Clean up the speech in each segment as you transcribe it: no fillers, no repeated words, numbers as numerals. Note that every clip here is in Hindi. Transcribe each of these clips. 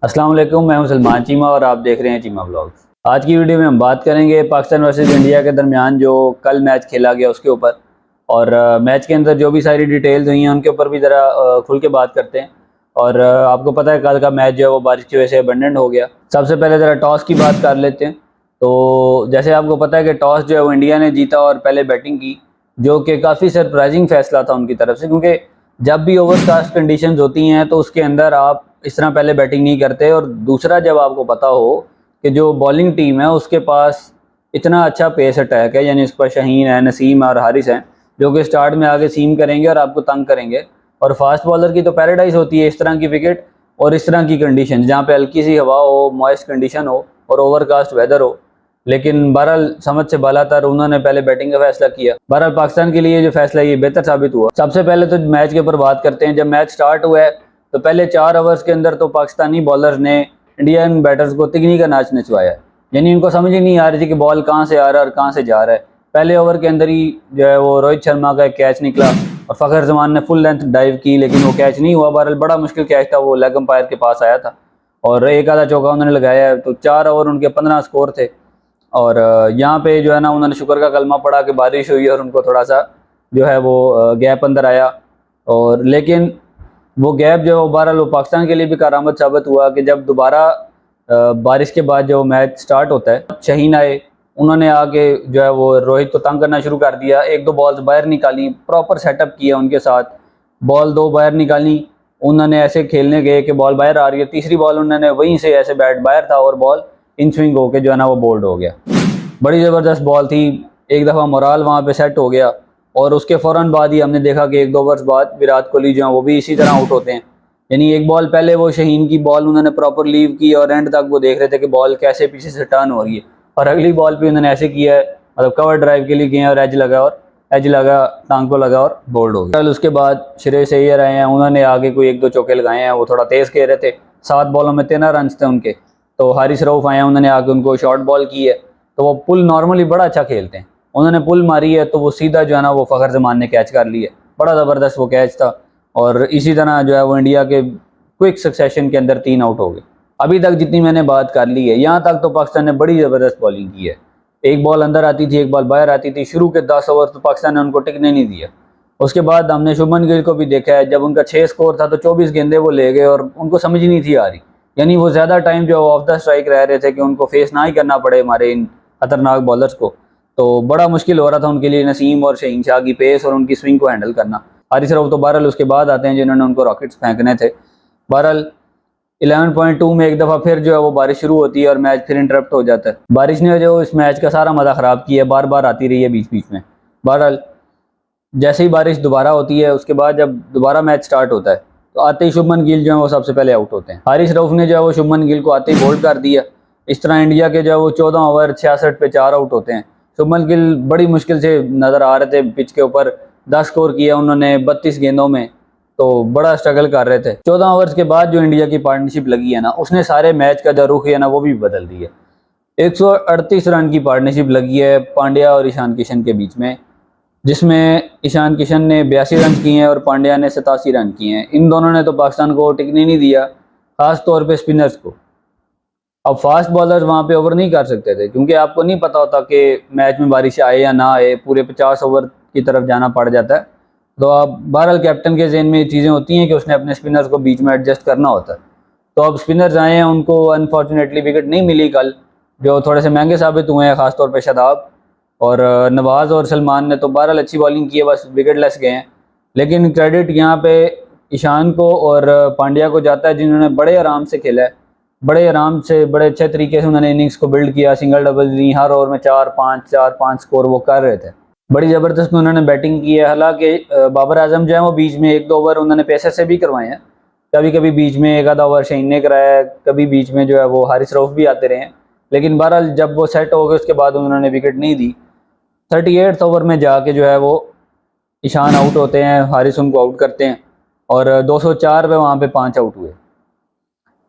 अस्सलाम वालेकुम, मैं हूं सलमान चीमा और आप देख रहे हैं चीमा ब्लॉग्स। आज की वीडियो में हम बात करेंगे पाकिस्तान वर्सेस इंडिया के दरमियान जो कल मैच खेला गया उसके ऊपर, और मैच के अंदर जो भी सारी डिटेल्स हुई हैं उनके ऊपर भी ज़रा खुल के बात करते हैं। और आपको पता है कल का मैच जो है वो बारिश की वजह से अबंडन हो गया। सबसे पहले ज़रा टॉस की बात कर लेते हैं। तो जैसे आपको पता है कि टॉस जो है वो इंडिया ने जीता और पहले बैटिंग की, जो कि काफ़ी सरप्राइजिंग फैसला था उनकी तरफ से, क्योंकि जब भी ओवरकास्ट कंडीशंस होती हैं तो उसके अंदर आप इस तरह पहले बैटिंग नहीं करते। और दूसरा, जब आपको पता हो कि जो बॉलिंग टीम है उसके पास इतना अच्छा पेस अटैक है, यानी इसके पास शाहीन है, नसीम और हारिस हैं, जो कि स्टार्ट में आगे सीम करेंगे और आपको तंग करेंगे। और फास्ट बॉलर की तो पैराडाइज होती है इस तरह की विकेट और इस तरह की कंडीशन जहाँ पे हल्की सी हवा हो, मॉइस्ट कंडीशन हो और ओवरकास्ट वेदर हो। लेकिन बहरहाल समझ से बालातर उन्होंने पहले बैटिंग का फैसला किया। बहरहाल पाकिस्तान के लिए जो फैसला ये बेहतर साबित हुआ। सबसे पहले तो मैच के ऊपर बात करते हैं। जब मैच स्टार्ट हुआ है तो पहले 4 ओवर्स के अंदर तो पाकिस्तानी बॉलर्स ने इंडियन बैटर्स को तिगनी का नाच नचवाया, यानी इनको समझ ही नहीं आ रही थी कि बॉल कहाँ से आ रहा है और कहाँ से जा रहा है। पहले ओवर के अंदर ही जो है वो रोहित शर्मा का एक कैच निकला और फ़खर जमान ने फुल लेंथ डाइव की, लेकिन वो कैच नहीं हुआ। बहरहाल बड़ा मुश्किल कैच था, वो लेग अंपायर के पास आया था और एक आधा चौका उन्होंने लगाया है। तो 4 ओवर उनके 15 स्कोर थे। और यहाँ पे जो है ना उन्होंने शुक्र का कलमा पढ़ा कि बारिश हुई और उनको थोड़ा सा जो है वो गैप अंदर आया। और लेकिन वो गैप जो है बहरहाल वो पाकिस्तान के लिए भी करामत साबित हुआ कि जब दोबारा बारिश के बाद जो मैच स्टार्ट होता है, शाहीन आए, उन्होंने आके जो है वो रोहित को तंग करना शुरू कर दिया। एक दो बॉल्स बाहर निकाली, प्रॉपर सेटअप किया उनके साथ, बॉल 2 बाहर निकाली। उन्होंने ऐसे खेलने गए कि बॉल बाहर आ रही है, तीसरी बॉल उन्होंने वहीं से ऐसे बैट बाहर था और बॉल इन स्विंग होके जो है ना वो बोल्ड हो गया। बड़ी ज़बरदस्त बॉल थी। एक दफ़ा मोराल वहाँ पे सेट हो गया और उसके फ़ौरन बाद ही हमने देखा कि 1-2 ओवर्स बाद विराट कोहली जो हैं वो भी इसी तरह आउट होते हैं। यानी एक बॉल पहले वो शाहीन की बॉल उन्होंने प्रॉपर लीव की और एंड तक वो देख रहे थे कि बॉल कैसे पीछे से टर्न हो रही है, और अगली बॉल पे उन्होंने ऐसे किया है, मतलब कवर ड्राइव के लिए गए और एज लगा, टांग को लगा और बोल्ड हो गया। कल उसके बाद श्रेयस अय्यर आए हैं, उन्होंने आगे कोई 1-2 चौके लगाए हैं, वो थोड़ा तेज़ खेल रहे थे। 7 बॉलों में 13 रन थे उनके। तो हारिस रऊफ आए हैं, उन्होंने आके उनको शॉर्ट बॉल की है। तो वो पुल नॉर्मली बड़ा अच्छा खेलते हैं, उन्होंने पुल मारी है तो वो सीधा जो है ना वो फ़खर जमान ने कैच कर लिया। बड़ा ज़बरदस्त वो कैच था। और इसी तरह जो है वो इंडिया के क्विक सक्सेशन के अंदर 3 आउट हो गए। अभी तक जितनी मैंने बात कर ली है, यहाँ तक तो पाकिस्तान ने बड़ी ज़बरदस्त बॉलिंग की है। एक बॉल अंदर आती थी, एक बॉल बाहर आती थी। शुरू के 10 ओवर तो पाकिस्तान ने उनको टिकने नहीं दिया। उसके बाद हमने शुभमन गिल को भी देखा है, जब उनका 6 स्कोर था तो 24 गेंदे वो ले गए और उनको समझ नहीं थी आ रही। यानी वो ज़्यादा टाइम जो ऑफ द स्ट्राइक रह रहे थे कि उनको फेस ना ही करना पड़े हमारे इन खतरनाक बॉलर्स को। तो बड़ा मुश्किल हो रहा था उनके लिए नसीम और शहीन शाह की पेस और उनकी स्विंग को हैंडल करना। हारिस रऊफ तो बहरहाल उसके बाद आते हैं जिन्होंने उनको रॉकेट्स फेंकने थे। बहरहाल 11.2 में एक दफ़ा फिर जो है वो बारिश शुरू होती है और मैच फिर इंटरप्ट हो जाता है। बारिश ने जो इस मैच का सारा मज़ा ख़राब किया है, बार बार आती रही है बीच बीच में। बहरहाल जैसे ही बारिश दोबारा होती है, उसके बाद जब दोबारा मैच स्टार्ट होता है तो आते ही शुभमन गिल जो है वो सबसे पहले आउट होते हैं। हारिस रऊफ ने जो है वो शुभमन गिल को आते ही बोल्ड कर दिया। इस तरह इंडिया के जो है वो 14 ओवर 66 पे 4 आउट होते हैं। शुभमन गिल बड़ी मुश्किल से नज़र आ रहे थे पिच के ऊपर, 10 स्कोर किया उन्होंने 32 गेंदों में, तो बड़ा स्ट्रगल कर रहे थे। 14 ओवर्स के बाद जो इंडिया की पार्टनरशिप लगी है ना, उसने सारे मैच का जो रुख है ना वो भी बदल दिया। 138 रन की पार्टनरशिप लगी है पांड्या और ईशान किशन के बीच में, जिसमें ईशान किशन ने 82 रन किए हैं और पांड्या ने 87 रन किए हैं। इन दोनों ने तो पाकिस्तान को टिकने नहीं दिया, खास तौर पे स्पिनर्स को। अब फास्ट बॉलर्स वहाँ पे ओवर नहीं कर सकते थे, क्योंकि आपको नहीं पता होता कि मैच में बारिश आए या ना आए, पूरे 50 ओवर की तरफ जाना पड़ जाता है। तो अब बहरहाल कैप्टन के ज़हन में ये चीज़ें होती हैं कि उसने अपने स्पिनर्स को बीच में एडजस्ट करना होता है। तो अब स्पिनर्स आए हैं, उनको अनफॉर्चुनेटली विकेट नहीं मिली कल, जो थोड़े से महंगे साबित हुए हैं, ख़ासतौर पर शादाब और नवाज़ और सलमान ने तो बहरहाल अच्छी बॉलिंग की है, बस विकेट लेस गए हैं। लेकिन क्रेडिट यहाँ पे ईशान को और पांड्या को जाता है, जिन्होंने बड़े आराम से खेला है, बड़े आराम से बड़े अच्छे तरीके से उन्होंने इनिंग्स को बिल्ड किया। सिंगल डबल ली, हर ओवर में 4-5 स्कोर वो कर रहे थे। बड़ी ज़बरदस्त उन्होंने बैटिंग की है। हालांकि बाबर आजम जो है वो बीच में 1-2 ओवर उन्होंने पेसर से भी करवाए हैं, कभी कभी बीच में एक आधा ओवर शहीन ने कराया है, कभी बीच में जो है वो हारिस रऊफ भी आते रहे हैं। लेकिन बहरहाल जब वो सेट हो गए उसके बाद उन्होंने विकेट नहीं दी। 38 ओवर में जाके जो है वो ईशान आउट होते हैं, हारिस उनको आउट करते हैं और 204 पे वहाँ पे 5 आउट हुए।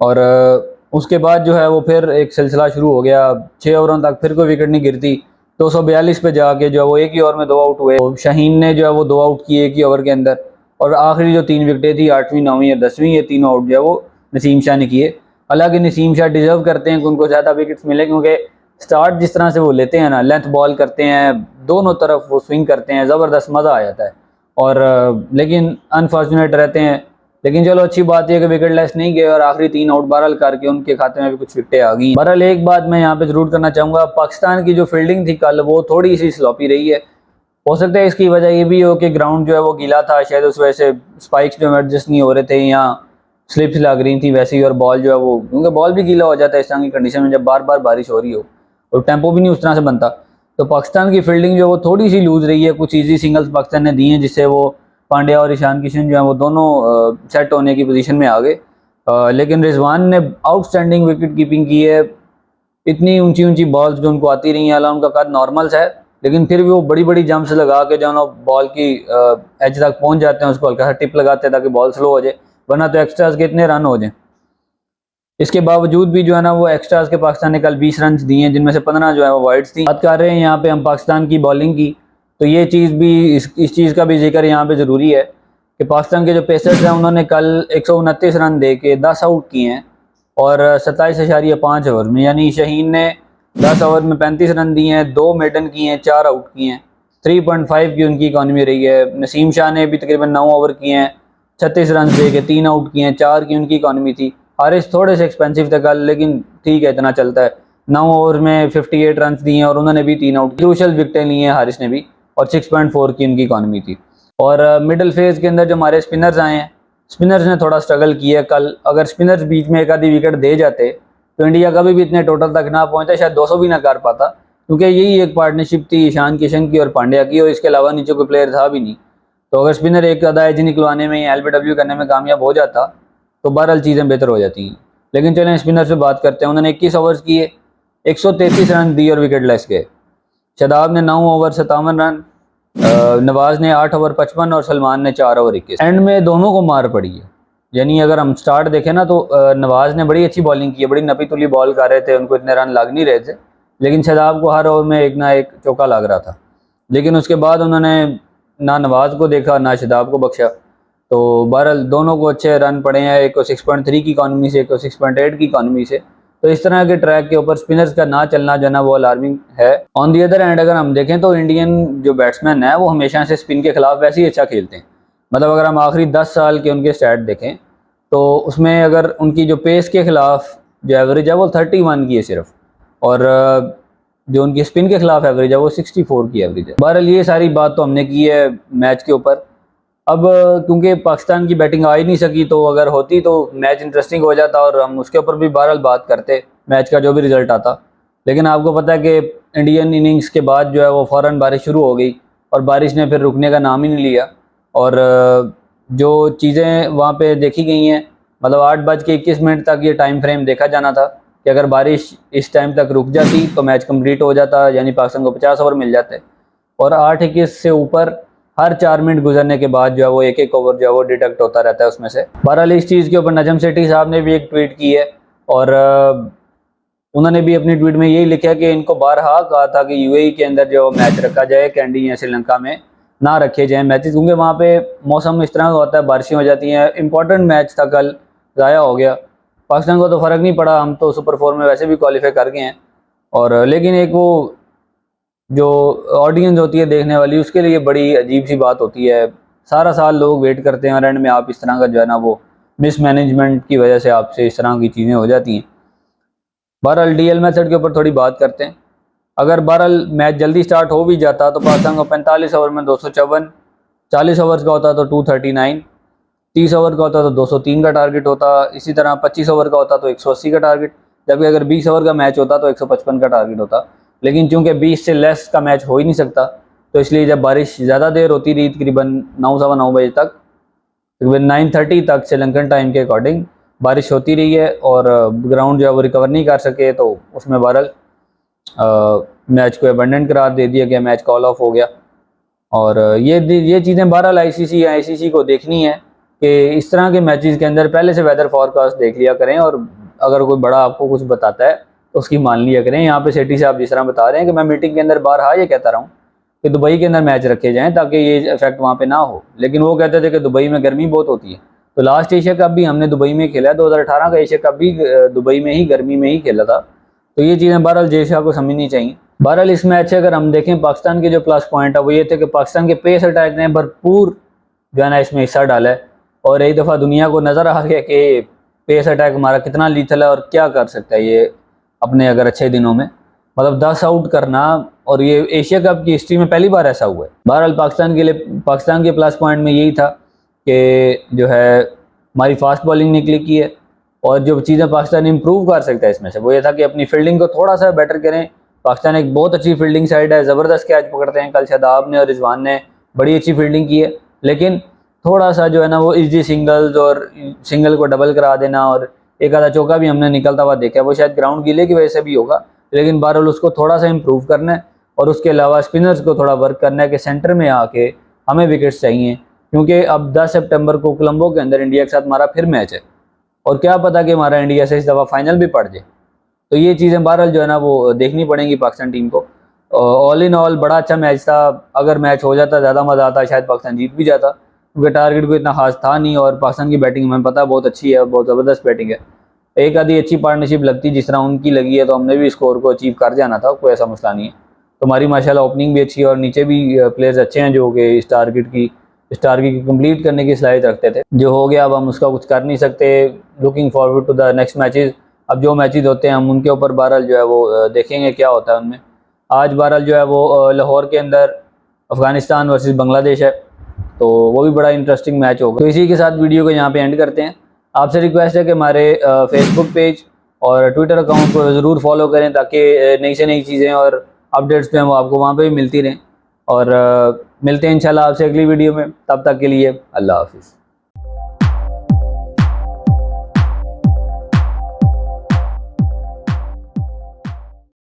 और उसके बाद जो है वो फिर एक सिलसिला शुरू हो गया। 6 ओवरों तक फिर कोई विकेट नहीं गिरती। 242 पे जाके जो है वो एक ही ओवर में 2 आउट हुए। तो शाहीन ने जो है वो 2 आउट किए एक ही ओवर के अंदर, और आखिरी जो 3 विकेटें थी, 8वीं 9वीं और 10वीं, ये तीनों आउट जो है वो नसीम शाह ने किए। हालांकि नसीम शाह डिजर्व करते हैं कि उनको ज़्यादा विकेट्स मिले, क्योंकि स्टार्ट जिस तरह से वो लेते हैं ना, लेंथ बॉल करते हैं, दोनों तरफ वो स्विंग करते हैं, ज़बरदस्त मज़ा आ जाता है। और लेकिन अनफॉर्चुनेट रहते हैं। लेकिन चलो अच्छी बात है कि विकेट लेस नहीं गए और आखिरी 3 आउट बहरहाल करके उनके खाते में भी कुछ विकेटें आ गई। बहरहाल एक बात मैं यहाँ पे जरूर करना चाहूँगा, पाकिस्तान की जो फील्डिंग थी कल वो थोड़ी सी स्लॉपी रही है। हो सकता है इसकी वजह ये भी हो कि ग्राउंड जो है वो गीला था, शायद उस वजह से स्पाइक्स जो एडजस्ट नहीं हो रहे थे या स्लिप्स लग रही थी वैसे ही, और बॉल जो है वो, क्योंकि बॉल भी गीला हो जाता है इस तरह की कंडीशन में जब बार बार बारिश हो रही हो, और टेम्पो भी नहीं उस तरह से बनता। तो पाकिस्तान की फील्डिंग जो है वो थोड़ी सी लूज रही है, कुछ ईजी सिंगल्स पाकिस्तान ने दिए हैं जिससे वो पांड्या और ईशान किशन जो है वो दोनों सेट होने की पोजीशन में आ गए। लेकिन रिजवान ने आउटस्टैंडिंग विकेट कीपिंग की है। इतनी ऊंची ऊंची बॉल्स जो उनको आती रही हैं, हालांकि उनका कद नॉर्मल सा है, लेकिन फिर भी वो बड़ी बड़ी जंप्स लगा के जो है बॉल की एज तक पहुंच जाते हैं, उसको हल्का सा टिप लगाते हैं ताकि बॉल स्लो हो जाए, वरना तो एक्स्ट्राज के इतने रन हो जाए। इसके बावजूद भी जो है ना वो एक्स्ट्राज के पाकिस्तान ने कल 20 रन दिए हैं, जिनमें से 15 जो है वो वाइड्स थी। बात कर रहे हैं यहाँ पे हम पाकिस्तान की बॉलिंग की, तो ये चीज़ भी इस चीज़ का भी जिक्र यहाँ पे ज़रूरी है कि पाकिस्तान के जो पेसर्स हैं उन्होंने कल 129 रन दे के 10 आउट किए हैं, और 27.5 ओवर में, यानी शहीन ने 10 ओवर में 35 रन दिए हैं, 2 मेडन किए हैं, 4 आउट किए हैं, 3.5 की उनकी इकॉनमी रही है। नसीम शाह ने भी तकरीबन 9 ओवर किए हैं, 36 रन दे के 3 आउट किए हैं, 4 की उनकी इकॉनमी थी। हारिस थोड़े से एक्सपेंसिव था कल, लेकिन ठीक है, इतना चलता है। 9 ओवर में 58 रन दिए हैं और उन्होंने भी 3 आउट, क्रूशल विकेटें ली हैं हारिस ने भी, और 6.4 की उनकी इकॉनमी थी। और मिडिल फेज के अंदर जो हमारे स्पिनर्स आए हैं, स्पिनर्स ने थोड़ा स्ट्रगल किया कल। अगर स्पिनर्स बीच में एक आधी विकेट दे जाते तो इंडिया कभी भी इतने टोटल तक ना पहुंचा, शायद 200 भी ना कर पाता, क्योंकि यही एक पार्टनरशिप थी ईशान किशन की और पांड्या की, और इसके अलावा नीचे कोई प्लेयर था भी नहीं। तो अगर स्पिनर एक आधा एज निकलवाने में या LBW करने में कामयाब हो जाता तो बहरहाल चीज़ें बेहतर हो जाती हैं। लेकिन चलें स्पिनर से बात करते हैं। उन्होंने 21 ओवर्स किए, 133 रन दिए और विकेट लेस गए। शादाब ने 9 ओवर 57 रन, नवाज ने 8 ओवर 55 और सलमान ने 4 ओवर 21। एंड में दोनों को मार पड़ी है, यानी अगर हम स्टार्ट देखें ना तो नवाज ने बड़ी अच्छी बॉलिंग की है, बड़ी नपी तुली बॉल कर रहे थे, उनको इतने रन लग नहीं रहे थे, लेकिन शादाब को हर ओवर में एक ना एक चौका लग रहा था। लेकिन उसके बाद उन्होंने ना नवाज को देखा ना शादाब को बख्शा, तो बहरहाल दोनों को अच्छे रन पड़े हैं, एक को 6.3 की इकॉनमी से, एक को 6.8 की इकॉनमी से। तो इस तरह के ट्रैक के ऊपर स्पिनर्स का ना चलना जो है ना वो अलार्मिंग है। ऑन दी अदर हैंड अगर हम देखें तो इंडियन जो बैट्समैन है वो हमेशा से स्पिन के खिलाफ वैसे ही अच्छा खेलते हैं। मतलब अगर हम आखिरी 10 साल के उनके स्टैट देखें तो उसमें अगर उनकी जो पेस के खिलाफ जो एवरेज है वो 31 की है सिर्फ, और जो उनकी स्पिन के खिलाफ एवरेज है वो 64 की एवरेज है। बहरहाल ये सारी बात तो हमने की है मैच के ऊपर। अब क्योंकि पाकिस्तान की बैटिंग आ ही नहीं सकी, तो अगर होती तो मैच इंटरेस्टिंग हो जाता और हम उसके ऊपर भी बहरहाल बात करते, मैच का जो भी रिजल्ट आता। लेकिन आपको पता है कि इंडियन इनिंग्स के बाद जो है वो फ़ौरन बारिश शुरू हो गई, और बारिश ने फिर रुकने का नाम ही नहीं लिया। और जो चीज़ें वहाँ पे देखी गई हैं, मतलब 8:21 तक ये टाइम फ्रेम देखा जाना था कि अगर बारिश इस टाइम तक रुक जाती तो मैच कंप्लीट हो जाता, यानी पाकिस्तान को 50 ओवर मिल जाते। और 8:21 से ऊपर हर 4 मिनट गुजरने के बाद जो है वो एक एक ओवर जो है वो डिडक्ट होता रहता है उसमें से। बहरहाल इस चीज़ के ऊपर नजम सेठी साहब ने भी एक ट्वीट की है, और उन्होंने भी अपनी ट्वीट में यही लिखा कि इनको बारहा कहा था कि UAE के अंदर जो मैच रखा जाए, कैंडी या श्रीलंका में ना रखे जाएँ मैचेस, क्योंकि वहाँ पे मौसम इस तरह का होता है, बारिशें हो जाती हैं। इंपॉर्टेंट मैच था कल, ज़ाया हो गया। पाकिस्तान को तो फ़र्क नहीं पड़ा, हम तो सुपर 4 में वैसे भी क्वालिफाई कर गए हैं। और लेकिन एक वो जो ऑडियंस होती है देखने वाली, उसके लिए बड़ी अजीब सी बात होती है। सारा साल लोग वेट करते हैं और एंड में आप इस तरह का जो है ना वो मिसमैनेजमेंट की वजह से आपसे इस तरह की चीज़ें हो जाती हैं। बहरहाल DL मेथड के ऊपर थोड़ी बात करते हैं। अगर बहरहाल मैच जल्दी स्टार्ट हो भी जाता तो पाकिस्तान को 45 ओवर में 254, 40 ओवर्स का होता तो 239, 30 ओवर का होता तो 203 का टारगेट होता, इसी तरह 25 ओवर का होता तो 180 का टारगेट, जबकि अगर 20 ओवर का मैच होता तो 155 का टारगेट होता। लेकिन चूंकि 20 से लेस का मैच हो ही नहीं सकता, तो इसलिए जब बारिश ज़्यादा देर होती रही, तकरीबन 9 बजे तक, तकरीबन 9:30 तक श्रीलंकन टाइम के अकॉर्डिंग बारिश होती रही है, और ग्राउंड जो है वो रिकवर नहीं कर सके, तो उसमें बहरहाल मैच को अबंडन करार दे दिया गया, मैच कॉल ऑफ हो गया। और ये चीज़ें बहरहाल ICC को देखनी है कि इस तरह के मैचेस के अंदर पहले से वेदर फॉरकास्ट देख लिया करें, और अगर कोई बड़ा आपको कुछ बताता है तो उसकी मान लिया करें। यहाँ पे सेठी साहब जिस तरह बता रहे हैं कि मैं मीटिंग के अंदर बारहा ये कहता रहा हूँ कि दुबई के अंदर मैच रखे जाएँ ताकि ये इफेक्ट वहाँ पे ना हो, लेकिन वो कहते थे कि दुबई में गर्मी बहुत होती है, तो लास्ट एशिया कप भी हमने दुबई में खेला है, 2018 का एशिया कप भी दुबई में ही गर्मी में ही खेला था। तो ये चीज़ें बहरहाल जय को समझनी चाहिए। बहरहाल इस मैच से अगर हम देखें पाकिस्तान के जो प्लस पॉइंट है वो ये थे कि पाकिस्तान के पेस अटैक ने भरपूर जो है ना इसमें हिस्सा डाला है, और एक दफ़ा दुनिया को नज़र आ गया कि पेस अटैक हमारा कितना लीथल है और क्या कर सकता है ये अपने अगर अच्छे दिनों में, मतलब 10 आउट करना, और ये एशिया कप की हिस्ट्री में पहली बार ऐसा हुआ है। बहरहाल पाकिस्तान के प्लस पॉइंट में यही था कि जो है हमारी फास्ट बॉलिंग ने क्लिक की है, और जो चीज़ें पाकिस्तान इंप्रूव कर सकता है इसमें से वो ये था कि अपनी फील्डिंग को थोड़ा सा बेटर करें। पाकिस्तान एक बहुत अच्छी फील्डिंग साइड है, ज़बरदस्त कैच पकड़ते हैं। कल शादाब ने और रिजवान ने बड़ी अच्छी फील्डिंग की है, लेकिन थोड़ा सा जो है ना वो इजी सिंगल्स और सिंगल को डबल करा देना, और एक आधा चौका भी हमने निकलता हुआ देखा है, वो शायद ग्राउंड गीले की वजह से भी होगा, लेकिन बहरहाल उसको थोड़ा सा इम्प्रूव करना है। और उसके अलावा स्पिनर्स को थोड़ा वर्क करना है कि सेंटर में आके हमें विकेट्स चाहिए, क्योंकि अब 10 सितंबर को कोलंबो के अंदर इंडिया के साथ हमारा फिर मैच है, और क्या पता कि हमारा इंडिया से इस दफ़ा फाइनल भी पड़ जाए। तो ये चीज़ें बहरहाल जो है ना वो देखनी पड़ेंगी पाकिस्तान टीम को। ऑल इन ऑल बड़ा अच्छा मैच था। अगर मैच हो जाता ज़्यादा मज़ा आता, शायद पाकिस्तान जीत भी जाता, क्योंकि टारगेट कोई इतना खास था नहीं, और पाकिस्तान की बैटिंग हमें पता बहुत अच्छी है, बहुत ज़बरदस्त बैटिंग है। एक आधी अच्छी पार्टनरशिप लगती जिस तरह उनकी लगी है तो हमने भी स्कोर को अचीव कर जाना था, कोई ऐसा मसला नहीं है। तो हमारी माशाल्लाह ओपनिंग भी अच्छी है, और नीचे भी प्लेयर्स अच्छे हैं जो कि इस टारगेट की कंप्लीट करने की सलाहियत रखते थे। जो हो गया अब हम उसका कुछ कर नहीं सकते। Looking forward to the next matches. अब जो मैचेस होते हैं हम उनके ऊपर बहरहाल जो है वो देखेंगे क्या होता है उनमें। आज बहरहाल जो है वो लाहौर के अंदर अफ़गानिस्तान वर्सेस बांग्लादेश है, तो वो भी बड़ा इंटरेस्टिंग मैच होगा। तो इसी के साथ वीडियो को यहाँ पे एंड करते हैं। आपसे रिक्वेस्ट है कि हमारे फेसबुक पेज और ट्विटर अकाउंट को ज़रूर फॉलो करें, ताकि नई से नई चीज़ें और अपडेट्स जो हैं वो आपको वहाँ पे भी मिलती रहें। और मिलते हैं इंशाल्लाह आपसे अगली वीडियो में। तब तक के लिए अल्लाह हाफिज़।